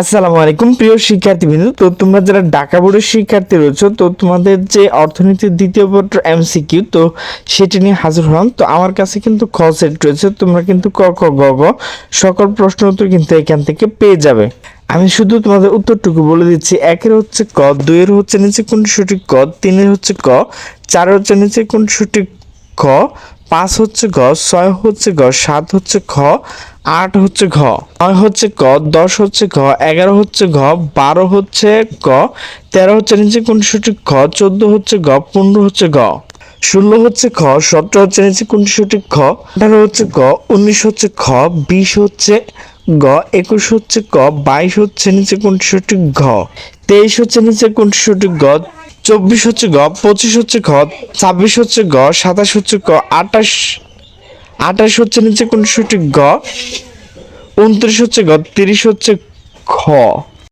আসসালামু আলাইকুম প্রিয় শিক্ষার্থীবৃন্দ। তো তোমরা যারা ঢাকা বোর্ডের শিক্ষার্থী রয়েছো, তো তোমাদের যে অর্থনীতির দ্বিতীয় পত্র এমসিকিউ, তো সেটি নিয়ে হাজির হলাম। তো আমার কাছে কিন্তু খ সেট রয়েছে, তোমরা কিন্তু ক খ গ ঘ সকল প্রশ্ন উত্তর কিন্তু এখান থেকে পেয়ে যাবে। আমি শুধু তোমাদের উত্তরটুকু বলে দিচ্ছি। একের হচ্ছে ক, দুইয়ের হচ্ছে নিচে কোনটি সঠিক ক, তিনের হচ্ছে ক, চারের হচ্ছে নিচে কোনটি সঠিক খ, 5 হচ্ছে গ, 6 হচ্ছে গ, 7 হচ্ছে খ, 8 হচ্ছে ঘ, 9 হচ্ছে ক, 10 হচ্ছে ঘ, 11 হচ্ছে ঘ, 12 হচ্ছে ক, 13 হচ্ছে নিচে কোনটি সঠিক খ, 14 হচ্ছে গ, 15 হচ্ছে ঘ, 16 হচ্ছে খ, 17 হচ্ছে নিচে কোনটি সঠিক খ, 18 হচ্ছে ক, 19 হচ্ছে খ, 20 হচ্ছে গ, 21 হচ্ছে ক, 22 হচ্ছে নিচে কোনটি সঠিক ঘ, 23 হচ্ছে নিচে কোনটি সঠিক গ, 24 হচ্ছে গ, 25 হচ্ছে খ, 26 হচ্ছে গ, 27 হচ্ছে ক, 28 হচ্ছে নিচে কোনটি সঠিক গ, 29 হচ্ছে গ, 30 হচ্ছে খ।